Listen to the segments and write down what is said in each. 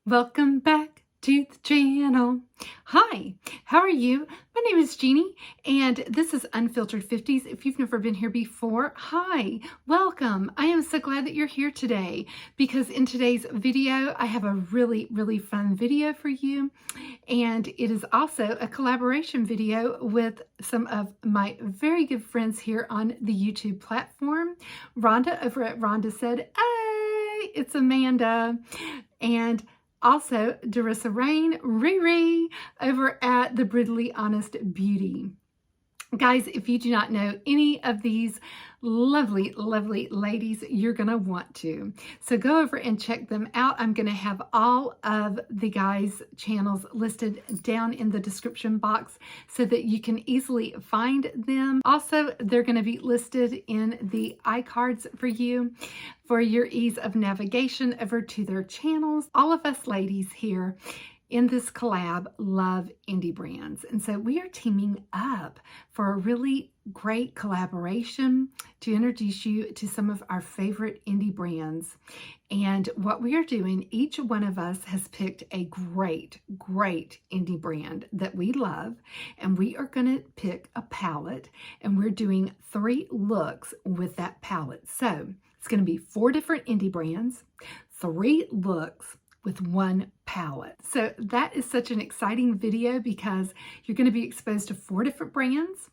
Welcome back to the channel. Hi, how are you? My name is Jeannie and this is Unfiltered 50s. If you've never been here before, hi, welcome. I am so glad that you're here today because in today's video, I have a really fun video for you. And it is also a collaboration video with some of my very good friends here on the YouTube platform. Rhonda over at Rhonda Said, hey, it's Amanda. And also, Darissa Rain, Riri, over at The Brutally Honest Beauty. Guys, if you do not know any of these lovely ladies, you're going to want to. So go over and check them out. I'm going to have all of the guys' channels listed down in the description box so that you can easily find them. Also, they're going to be listed in the iCards for you for your ease of navigation over to their channels. All of us ladies here in this collab love indie brands, and so we are teaming up for a really great collaboration to introduce you to some of our favorite indie brands. And what we are doing, each one of us has picked a great indie brand that we love, and we are going to pick a palette, and we're doing 3 looks with that palette. So it's going to be 4 different indie brands, 3 looks with 1 palette. So that is such an exciting video because you're going to be exposed to 4 different brands,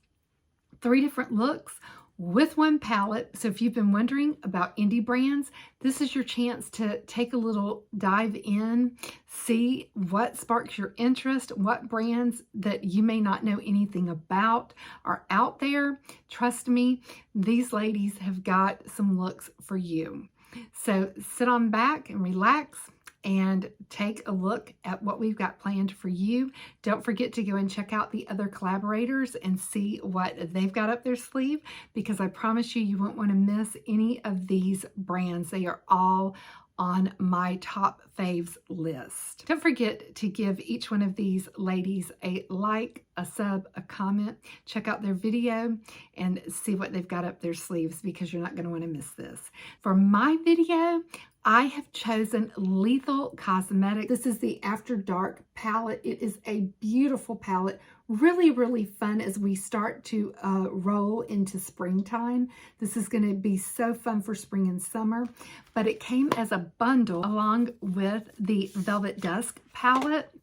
3 different looks with 1 palette. So if you've been wondering about indie brands, this is your chance to take a little dive in, see what sparks your interest, what brands that you may not know anything about are out there. Trust me, these ladies have got some looks for you. So sit on back and relax and take a look at what we've got planned for you. Don't forget to go and check out the other collaborators and see what they've got up their sleeve, because I promise you, you won't want to miss any of these brands. They are all on my top faves list. Don't forget to give each one of these ladies a like, a sub, a comment. Check out their video and see what they've got up their sleeves, because you're not going to want to miss this. For my video, I have chosen Lethal Cosmetics. This is the After Dark palette. It is a beautiful palette. Really fun as we start to roll into springtime. This is going to be so fun for spring and summer. But it came as a bundle along with the Velvet Dusk palette.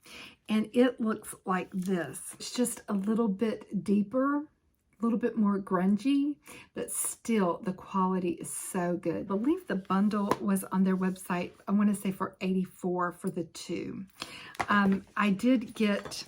And it looks like this. It's just a little bit deeper, a little bit more grungy, but still the quality is so good. I believe the bundle was on their website, I want to say for $84 for the 2. I did get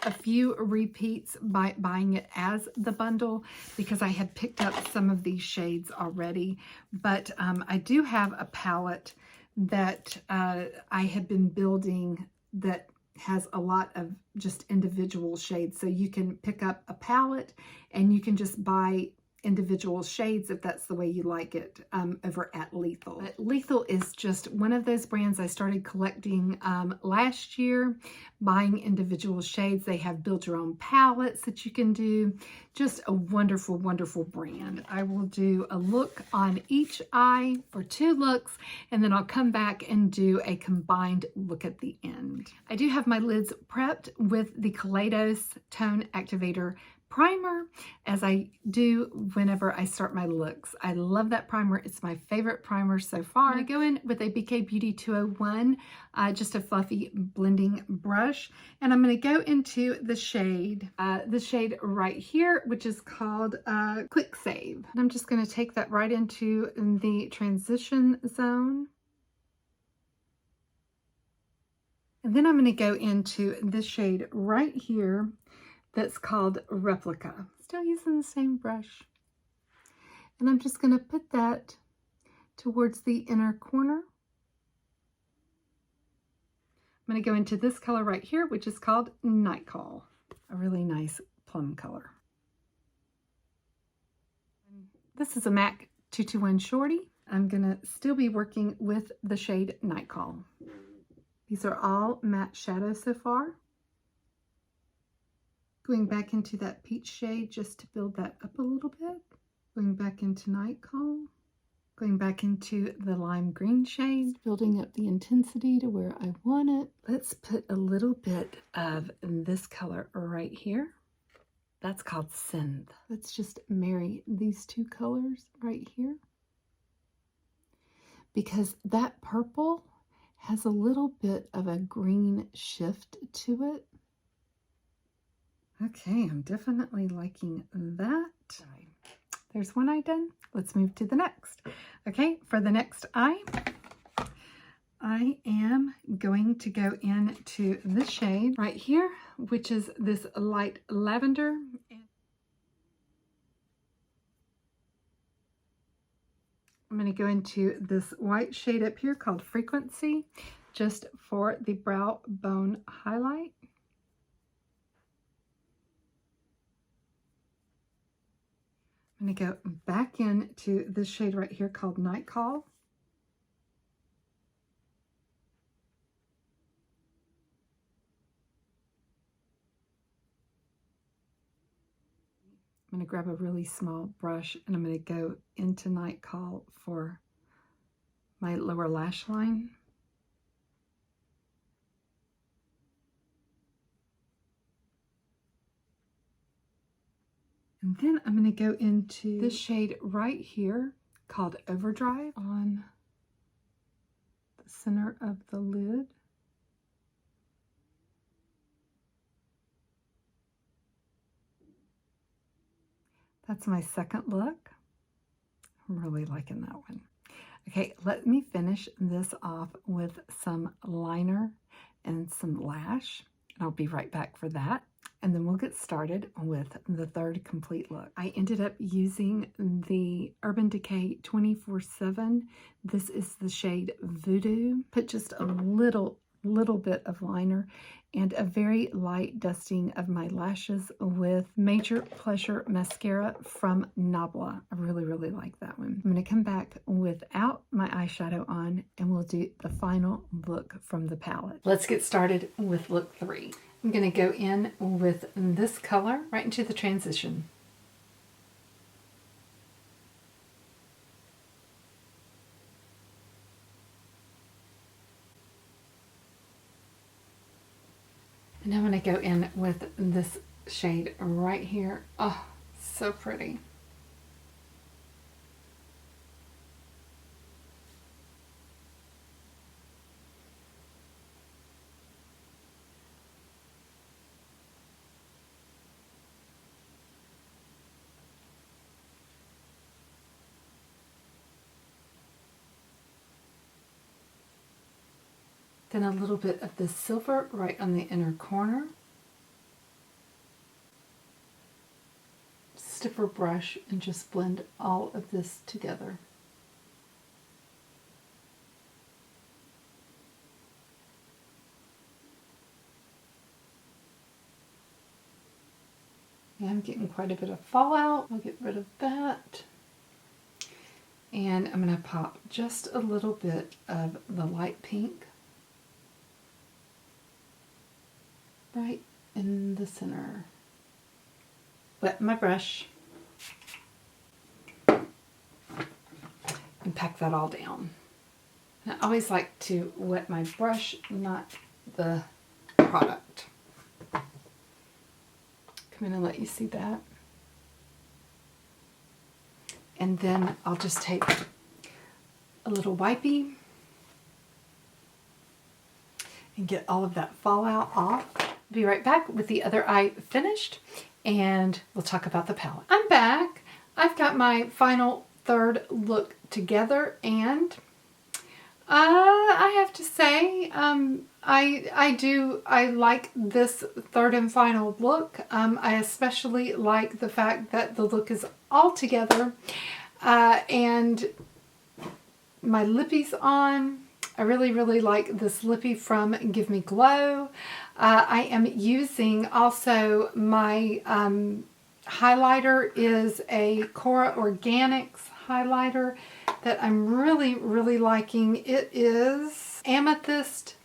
a few repeats by buying it as the bundle because I had picked up some of these shades already, but I do have a palette that I had been building that has a lot of just individual shades. So you can pick up a palette and you can just buy individual shades if that's the way you like it over at Lethal. But Lethal is just one of those brands I started collecting last year, buying individual shades. They have build your own palettes that you can do. Just a wonderful brand. I will do a look on each eye for 2 looks, and then I'll come back and do a combined look at the end. I do have my lids prepped with the Kaleidos Tone Activator primer, as I do whenever I start my looks. I love that primer. It's my favorite primer so far. I go in with a BK Beauty 201, just a fluffy blending brush, and I'm going to go into the shade right here, which is called Quick Save. And I'm just going to take that right into the transition zone. And then I'm going to go into this shade right here that's called Replica. Still using the same brush. And I'm just going to put that towards the inner corner. I'm going to go into this color right here, which is called Night Call. A really nice plum color. This is a MAC 221 Shorty. I'm going to still be working with the shade Night Call. These are all matte shadows so far. Going back into that peach shade just to build that up a little bit. Going back into Night Call. Going back into the lime green shade, building up the intensity to where I want it. Let's put a little bit of this color right here. That's called Synth. Let's just marry these two colors right here, because that purple has a little bit of a green shift to it. Okay, I'm definitely liking that. There's one eye done. Let's move to the next. Okay, for the next eye, I am going to go into this shade right here, which is this light lavender. I'm going to go into this white shade up here called Frequency, just for the brow bone highlight. I'm going to go back into this shade right here called Night Call. I'm going to grab a really small brush and I'm going to go into Night Call for my lower lash line. And then I'm going to go into this shade right here called Overdrive on the center of the lid. That's my second look. I'm really liking that one. Okay, let me finish this off with some liner and some lash. I'll be right back for that. And then we'll get started with the third complete look. I ended up using the Urban Decay 24/7. This is the shade Voodoo. Put just a little bit of liner and a very light dusting of my lashes with Major Pleasure mascara from Nabla. I really like that one. I'm going to come back without my eyeshadow on and we'll do the final look from the palette. Let's get started with look 3. I'm going to go in with this color right into the transition. And I'm going to go in with this shade right here. Oh, so pretty. Then a little bit of the silver right on the inner corner. Stiffer brush and just blend all of this together. Yeah, I'm getting quite a bit of fallout. I'll get rid of that. And I'm going to pop just a little bit of the light pink right in the center. Wet my brush and pack that all down. And I always like to wet my brush, not the product. Come in and let you see that. And then I'll just take a little wipey and get all of that fallout off. Be right back with the other eye finished and we'll talk about the palette. I'm back. I've got my final third look together and I have to say I like this third and final look. I especially like the fact that the look is all together and my lippies on. I really like this lippy from Give Me Glow. I am using also my highlighter is a Cora Organics highlighter that I'm really liking. It is Amethyst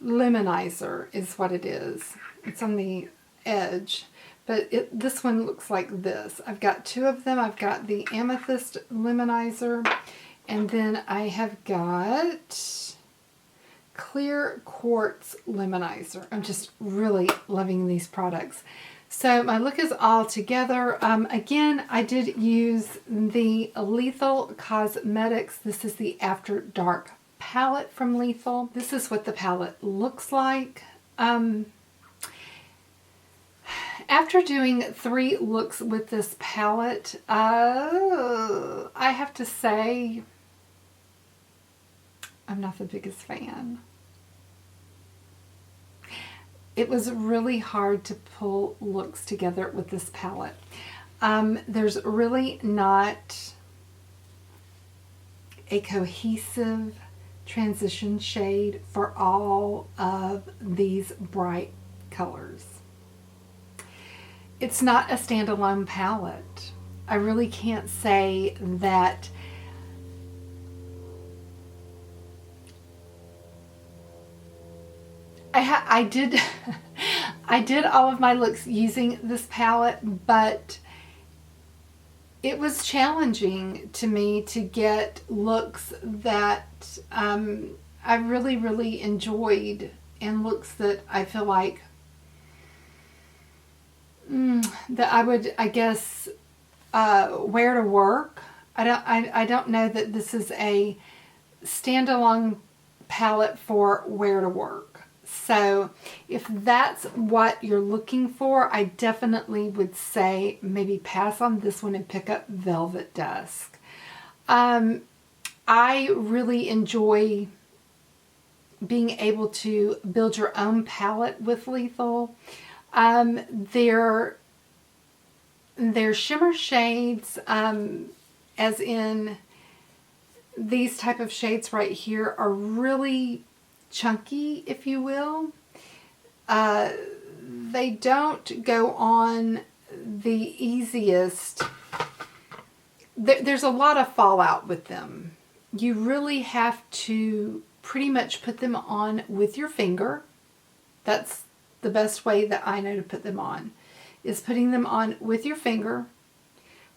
Luminizer is what it is. It's on the edge, but this one looks like this. I've got two of them. I've got the Amethyst Luminizer And then I have got Clear Quartz Lemonizer. I'm just really loving these products. So my look is all together. Again, I did use the Lethal Cosmetics. This is the After Dark palette from Lethal. This is what the palette looks like. After doing 3 looks with this palette, I have to say I'm not the biggest fan. It was really hard to pull looks together with this palette. There's really not a cohesive transition shade for all of these bright colors. It's not a standalone palette. I really can't say that I did I did all of my looks using this palette, but it was challenging to me to get looks that I really enjoyed, and looks that I feel like that I would, I guess, wear to work. I don't know that this is a standalone palette for wear to work. So if that's what you're looking for, I definitely would say maybe pass on this one and pick up Velvet Dusk. I really enjoy being able to build your own palette with Lethal. Their shimmer shades, as in these type of shades right here, are really chunky, if you will. They don't go on the easiest. There's a lot of fallout with them. You really have to pretty much put them on with your finger. That's the best way that I know to put them on, is putting them on with your finger,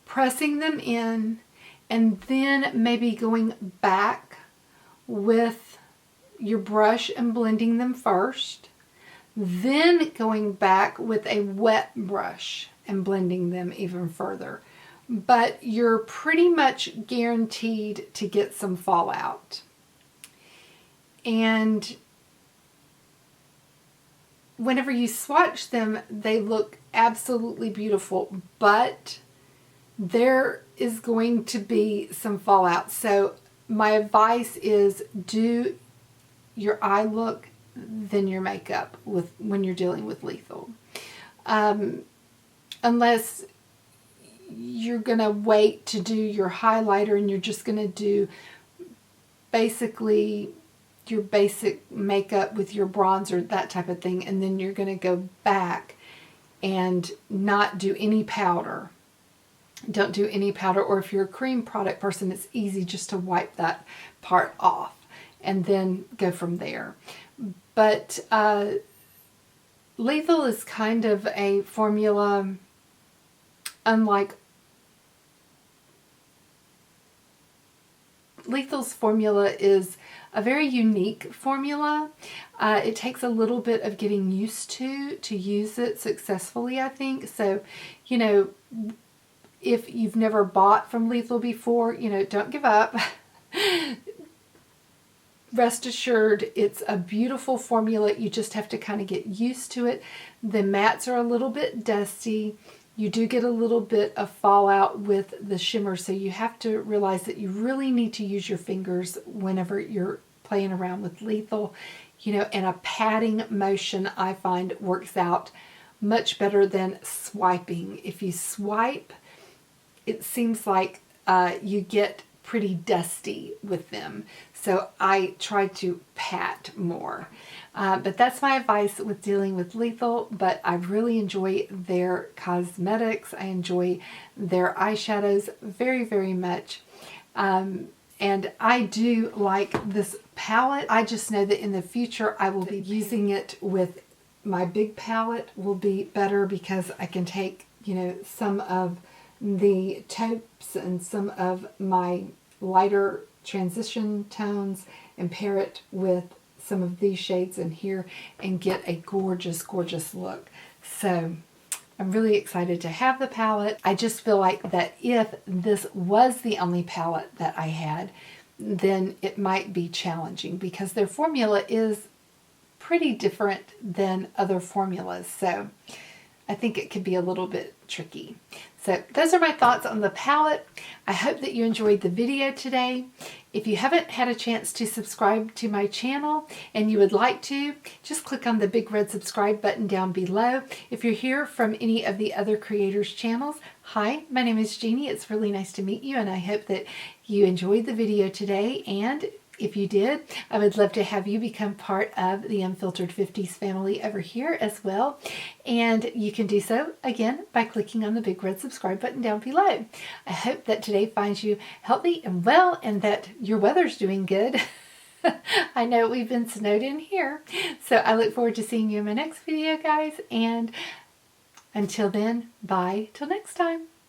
pressing them in, and then maybe going back with your brush and blending them first, then going back with a wet brush and blending them even further. But you're pretty much guaranteed to get some fallout. And whenever you swatch them, they look absolutely beautiful, but there is going to be some fallout. So my advice is do your eye look, then your makeup when you're dealing with Lethal. Unless you're going to wait to do your highlighter and you're just going to do basically your basic makeup with your bronzer, that type of thing, and then you're going to go back and not do any powder. Don't do any powder, or if you're a cream product person, it's easy just to wipe that part off and then go from there. But Lethal is kind of a formula unlike Lethal's formula is a very unique formula. It takes a little bit of getting used to use it successfully, I think. So, you know, if you've never bought from Lethal before, you know, don't give up. Rest assured, it's a beautiful formula. You just have to kind of get used to it. The mattes are a little bit dusty. You do get a little bit of fallout with the shimmer, so you have to realize that you really need to use your fingers whenever you're playing around with Lethal. You know, and a patting motion, I find, works out much better than swiping. If you swipe, it seems like you get pretty dusty with them. So I try to pat more. But that's my advice with dealing with Lethal. But I really enjoy their cosmetics. I enjoy their eyeshadows very, very much. And I do like this palette. I just know that in the future I will be using it with my big palette will be better, because I can take, you know, some of the taupes and some of my lighter transition tones and pair it with some of these shades in here and get a gorgeous, gorgeous look. So I'm really excited to have the palette. I just feel like that if this was the only palette that I had, then it might be challenging because their formula is pretty different than other formulas. So I think it could be a little bit tricky. So those are my thoughts on the palette. I hope that you enjoyed the video today. If you haven't had a chance to subscribe to my channel and you would like to, just click on the big red subscribe button down below. If you're here from any of the other creators' channels, hi, my name is Jeannie. It's really nice to meet you, and I hope that you enjoyed the video today. And if you did, I would love to have you become part of the Unfiltered 50s family over here as well. And you can do so, again, by clicking on the big red subscribe button down below. I hope that today finds you healthy and well and that your weather's doing good. I know we've been snowed in here. So I look forward to seeing you in my next video, guys. And until then, bye till next time.